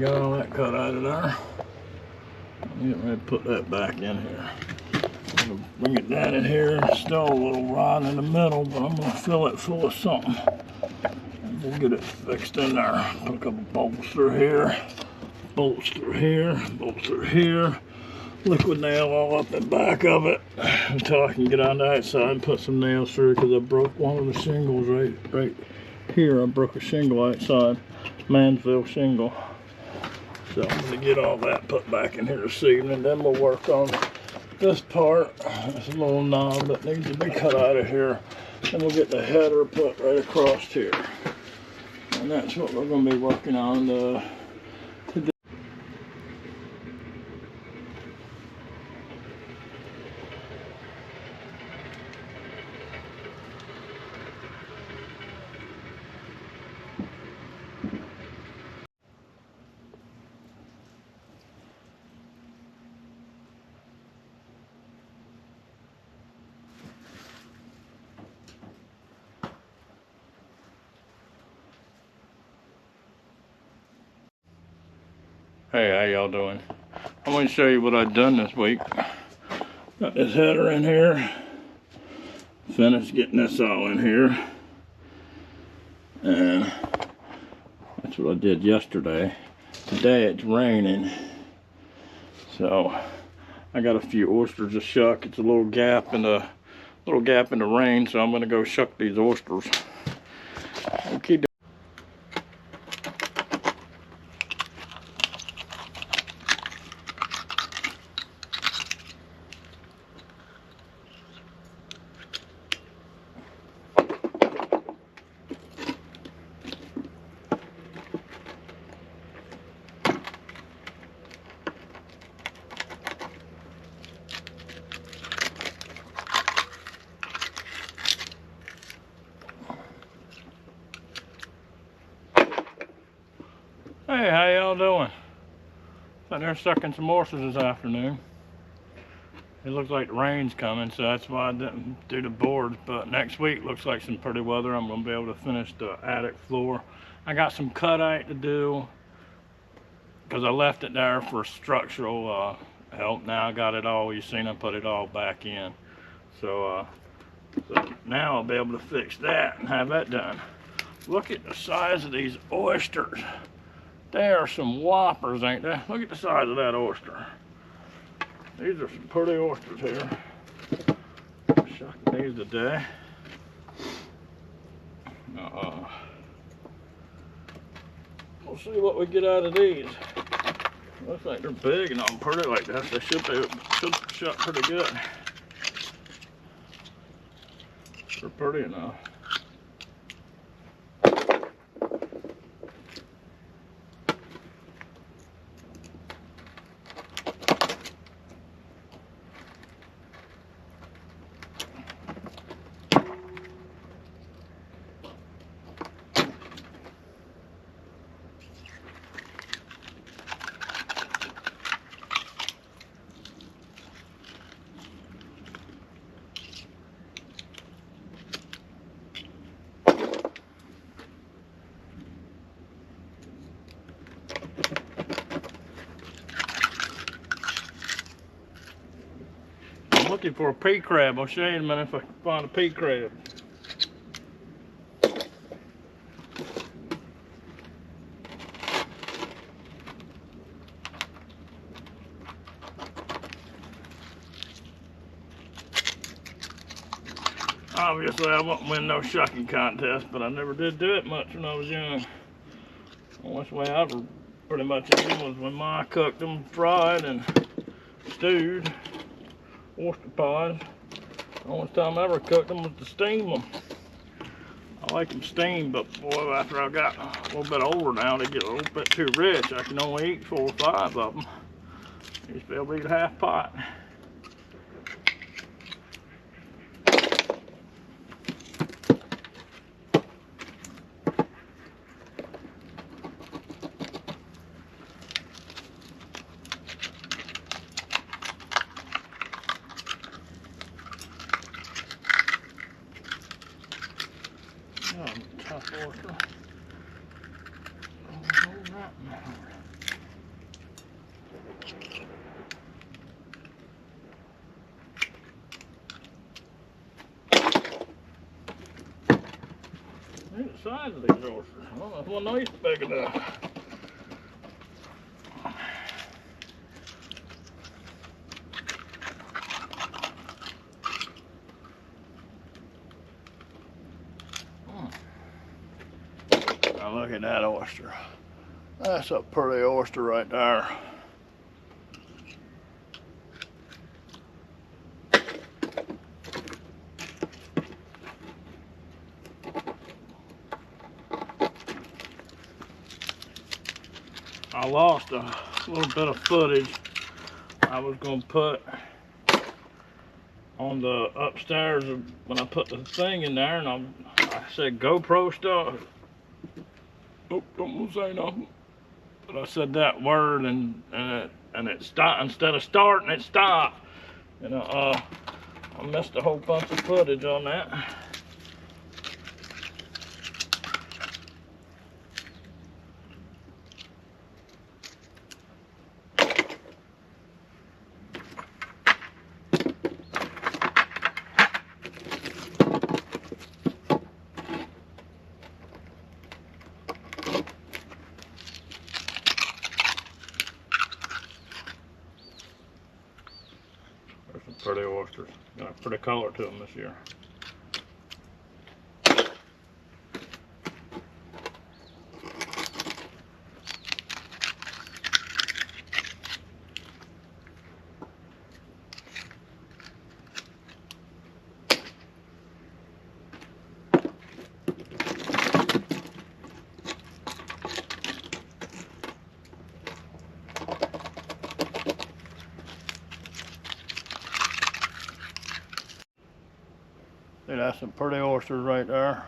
got all that cut out of there. I'm getting ready to put that back in here. I'm gonna bring it down in here. It's still a little rod in the middle, but I'm gonna fill it full of something. And we'll get it fixed in there. Put a couple bolts through here, bolts through here, bolts through here. Liquid nail all up the back of it until I can get on the outside and put some nails through, because I broke one of the shingles right here. I broke a shingle outside, Mansville shingle. So I'm going to get all that put back in here this evening. Then we'll work on this part. It's a little knob that needs to be cut out of here. Then we'll get the header put right across here. And that's what we're going to be working on today. Hey, how y'all doing? I'm going to show you what I've done this week. Got this header in here. Finished getting this all in here. And that's what I did yesterday. Today it's raining. So I got a few oysters to shuck. It's a little gap in the rain, so I'm going to go shuck these oysters. Okay. Hey, how y'all doing? Out there sucking some oysters this afternoon. It looks like the rain's coming, so that's why I didn't do the boards. But next week looks like some pretty weather. I'm gonna be able to finish the attic floor. I got some cut-out to do because I left it there for structural help. Now I got it all. You seen I put it all back in. So now I'll be able to fix that and have that done. Look at the size of these oysters. They are some whoppers, ain't they? Look at the size of that oyster. These are some pretty oysters here. Shucking these today. We'll see what we get out of these. Looks like they're big and all pretty like that. They should shut pretty good. They're pretty enough. Looking for a pea crab. I'll show you in a minute if I can find a pea crab. Obviously I won't win no shucking contest, but I never did do it much when I was young. The only way I ever pretty much did was when Ma cooked them fried and stewed. Oyster pies. The only time I ever cooked them was to steam them. I like them steamed, but boy, after I got a little bit older now, they get a little bit too rich. I can only eat 4 or 5 of them. I used to be able to eat a half pot. Tough oyster. Oh, that matter. Look at the size of these oysters. I don't know if one of these is big enough. Now look at that oyster. That's a pretty oyster right there. I lost a little bit of footage I was going to put on the upstairs when I put the thing in there, and I said GoPro stuff. Oh, don't want to say nothing. But I said that word and it stopped. Instead of starting, it stopped. And I missed a whole bunch of footage on that. There's some pretty oysters. Got a pretty color to them this year. See, that's some pretty oysters right there.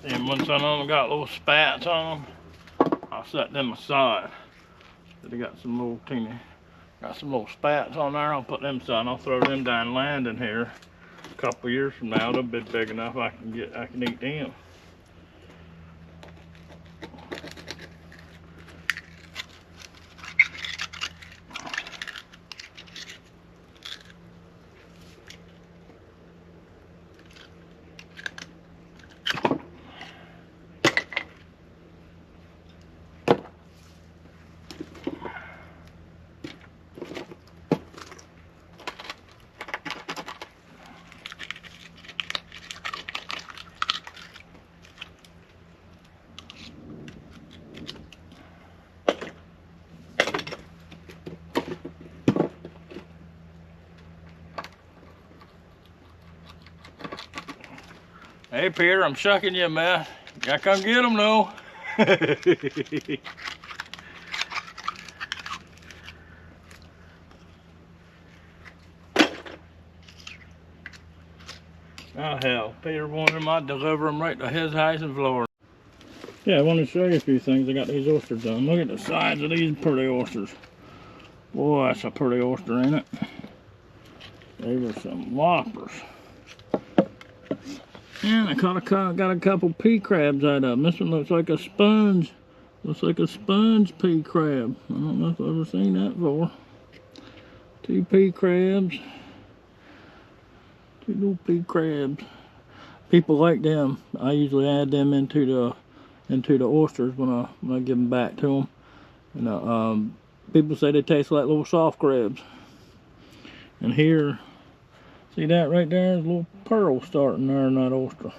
And when some of them got little spats on them, I'll set them aside. They got some little spats on there. I'll put them aside. I'll throw them down landing here. A couple years from now, they'll be big enough I can eat them. Hey Peter, I'm shucking you, man. Gotta come get them though. Oh hell, Peter wanted them, I'd deliver them right to his house in Florida. Yeah, I want to show you a few things. I got these oysters done. Look at the size of these pretty oysters. Boy, that's a pretty oyster, ain't it? They were some whoppers. And I got a couple pea crabs out of them. This one looks like a sponge. Looks like a sponge pea crab. I don't know if I've ever seen that before. 2 pea crabs. 2 little pea crabs. People like them. I usually add them into the oysters when I give them back to them. And people say they taste like little soft crabs. And here, see that right there? There's a little pearl starting there in that oyster.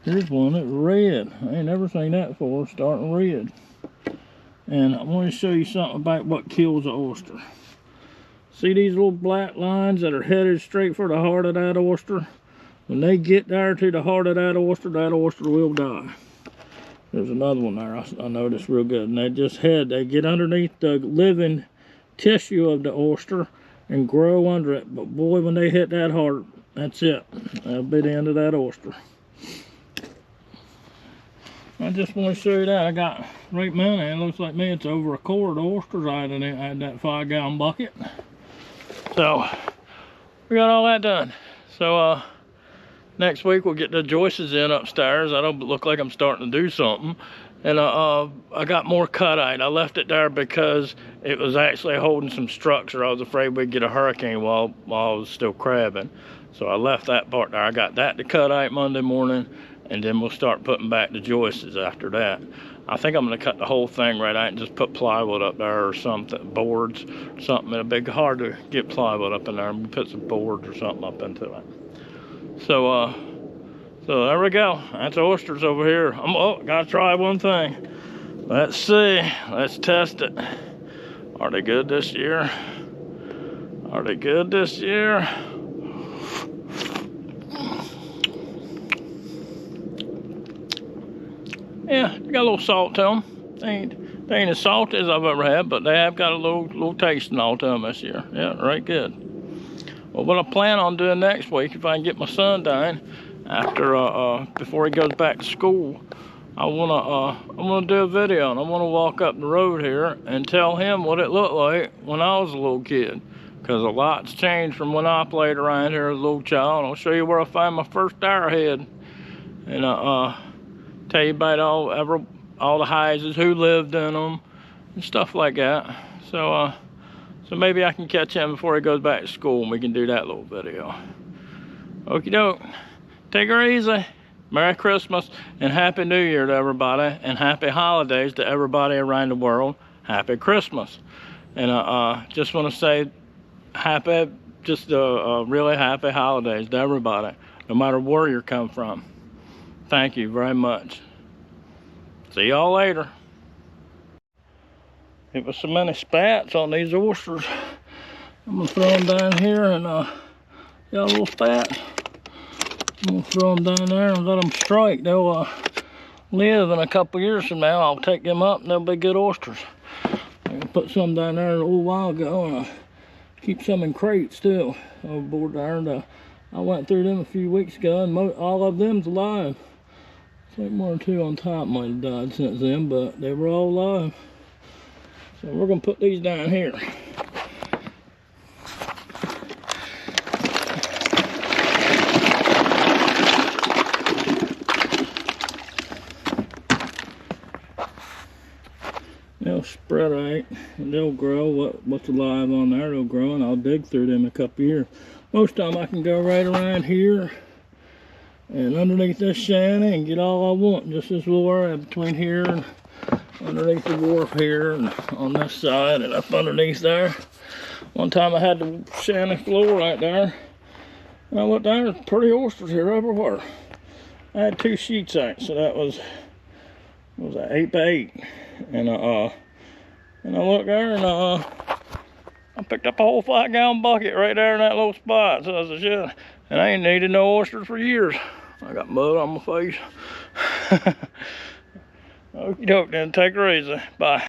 Here's one that's red. I ain't never seen that before, starting red. And I want to show you something about what kills an oyster. See these little black lines that are headed straight for the heart of that oyster? When they get there to the heart of that oyster will die. There's another one there I noticed real good. And they get underneath the living tissue of the oyster, and grow under it. But boy, when they hit that hard, that's it. That'll be the end of that oyster. I just want to show you that. I got right many. It looks like me, it's over a quart of oysters. I had that 5-gallon bucket. So, we got all that done. So, next week we'll get the joists in upstairs. I don't look like I'm starting to do something. And I got more cutite. I left it there because it was actually holding some structure. I was afraid we'd get a hurricane while I was still crabbing. So I left that part there. I got that to cutite Monday morning, and then we'll start putting back the joists after that. I think I'm gonna cut the whole thing right out and just put plywood up there or something, boards, or something. It'll be hard to get plywood up in there. I'm gonna put some boards or something up into it. So, so there we go. That's oysters over here. Gotta try one thing. Let's see. Let's test it. Are they good this year? Are they good this year? Yeah, they got a little salt to them. They ain't as salty as I've ever had, but they have got a little taste and all to them this year. Yeah, right good. Well, what I plan on doing next week, if I can get my son down after before he goes back to school, I wanna do a video, and I wanna walk up the road here and tell him what it looked like when I was a little kid, because a lot's changed from when I played around here as a little child. I'll show you where I found my first arrowhead, and tell you about all the houses, who lived in them, and stuff like that. So so maybe I can catch him before he goes back to school, and we can do that little video. Okie doke. Take her easy. Merry Christmas and Happy New Year to everybody, and Happy Holidays to everybody around the world. Happy Christmas. And just want to say really happy holidays to everybody, no matter where you're come from. Thank you very much. See y'all later. It was so many spats on these oysters. I'm gonna throw them down here and got a little spat. I'm gonna throw them down there and let them strike. They'll live in a couple years from now. I'll take them up and they'll be good oysters. I put some down there a little while ago, and I keep some in crates too overboard there. And I went through them a few weeks ago, and all of them's alive. I think 1 or 2 on top might have died since then, but they were all alive. So we're gonna put these down here. They'll spread out and they'll grow. What's alive on there, they'll grow, and I'll dig through them in a couple years. Most of them I can go right around here and underneath this shanty and get all I want. Just this little area between here and underneath the wharf here, and on this side and up underneath there. One time I had the shanty floor right there, and I looked down, there's pretty oysters here everywhere. I had 2 sheets out, so that was, what was that, 8 by 8. And I looked there, and I picked up a whole 5-gallon bucket right there in that little spot. So I said, shit, and I ain't needed no oysters for years. I got mud on my face. Okie doke then, take her easy. Bye.